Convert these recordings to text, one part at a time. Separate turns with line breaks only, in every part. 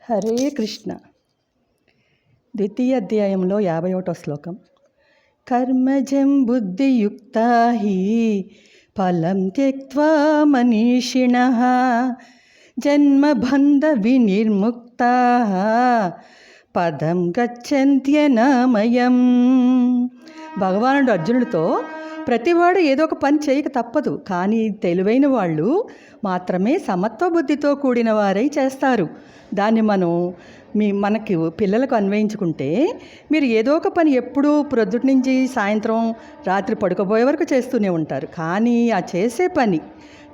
హరే కృష్ణ. ద్వితీయ అధ్యాయంలో 51వ శ్లోకం. కర్మజం బుద్ధియుక్తా హి ఫలం త్యక్త్వా మనీషిణః జన్మబంధ వినిర్ముక్తాః పదం గచ్చంత్యనామయం. భగవానుడు అర్జునుడితో, ప్రతివాడు ఏదో ఒక పని చేయక తప్పదు, కానీ తెలివైన వాళ్ళు మాత్రమే సమత్వ బుద్ధితో కూడిన వారై చేస్తారు. దాన్ని మనకి పిల్లలకు అన్వయించుకుంటే, మీరు ఏదో ఒక పని ఎప్పుడూ ప్రొద్దుటి నుంచి సాయంత్రం రాత్రి పడుకోబోయే వరకు చేస్తూనే ఉంటారు. కానీ ఆ చేసే పని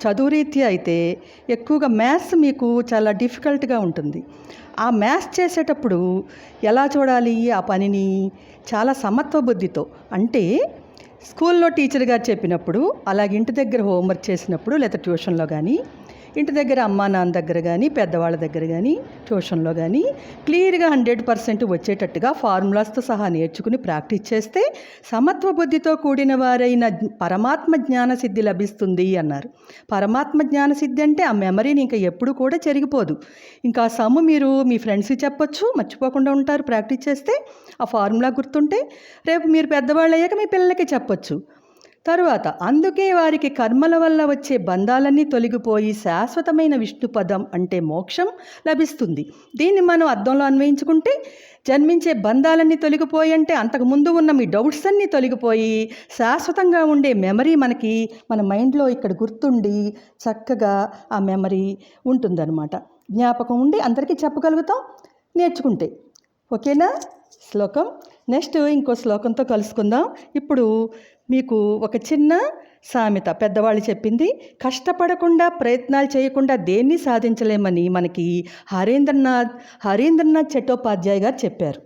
చదువు రీత్యా అయితే ఎక్కువగా మ్యాథ్స్ మీకు చాలా డిఫికల్ట్గా ఉంటుంది. ఆ మ్యాథ్స్ చేసేటప్పుడు ఎలా చూడాలి ఆ పనిని? చాలా సమత్వ బుద్ధితో. అంటే స్కూల్లో టీచర్ గారు చెప్పినప్పుడు, అలాగే ఇంటి దగ్గర హోంవర్క్ చేసినప్పుడు, లేదా ట్యూషన్లో కానీ, ఇంటి దగ్గర అమ్మా నాన్న దగ్గర కానీ, పెద్దవాళ్ళ దగ్గర కానీ, ట్యూషన్లో కానీ క్లియర్గా 100% వచ్చేటట్టుగా ఫార్ములాస్తో సహా నేర్చుకుని ప్రాక్టీస్ చేస్తే సమత్వ బుద్ధితో కూడిన వారైన పరమాత్మ జ్ఞానసిద్ధి లభిస్తుంది అన్నారు. పరమాత్మ జ్ఞానసిద్ధి అంటే ఆ మెమరీని ఇంకా ఎప్పుడు కూడా చెరిగిపోదు. ఇంకా సమ్ము మీరు మీ ఫ్రెండ్స్కి చెప్పొచ్చు, మర్చిపోకుండా ఉంటారు ప్రాక్టీస్ చేస్తే. ఆ ఫార్ములా గుర్తుంటే రేపు మీరు పెద్దవాళ్ళు అయ్యాక మీ పిల్లలకి చెప్పొచ్చు. తరువాత అందుకే వారికి కర్మల వల్ల వచ్చే బంధాలన్నీ తొలగిపోయి శాశ్వతమైన విష్ణు పదం అంటే మోక్షం లభిస్తుంది. దీన్ని మనం అర్థంలో అన్వయించుకుంటే, జన్మించే బంధాలన్నీ తొలగిపోయి అంటే అంతకుముందు ఉన్న మీ డౌట్స్ అన్నీ తొలగిపోయి శాశ్వతంగా ఉండే మెమరీ మనకి మన మైండ్లో ఇక్కడ గుర్తుండి చక్కగా ఆ మెమరీ ఉంటుందన్నమాట. జ్ఞాపకం ఉండి అందరికీ చెప్పగలుగుతాం నేర్చుకుంటే. ఓకేనా శ్లోకం? నెక్స్ట్ ఇంకో శ్లోకంతో కలుసుకుందాం. ఇప్పుడు మీకు ఒక చిన్న సామెత పెద్దవాళ్ళు చెప్పింది. కష్టపడకుండా ప్రయత్నాలు చేయకుండా దేన్ని సాధించలేమని మనకి హరీంద్రనాథ్ చట్టోపాధ్యాయ గారు చెప్పారు.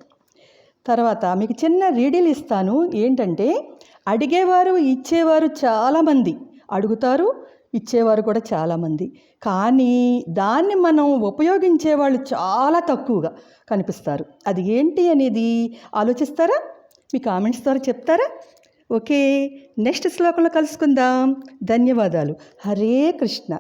తర్వాత మీకు చిన్న రీడిల్ ఇస్తాను. ఏంటంటే, అడిగేవారు ఇచ్చేవారు చాలామంది, అడుగుతారు ఇచ్చేవారు కూడా చాలామంది, కానీ దాన్ని మనం ఉపయోగించేవాళ్ళు చాలా తక్కువగా కనిపిస్తారు. అది ఏంటి అనేది ఆలోచిస్తారా? మీ కామెంట్స్ ద్వారా చెప్తారా? ఓకే, నెక్స్ట్ శ్లోకంలో కలుసుకుందాం. ధన్యవాదాలు. హరే కృష్ణ.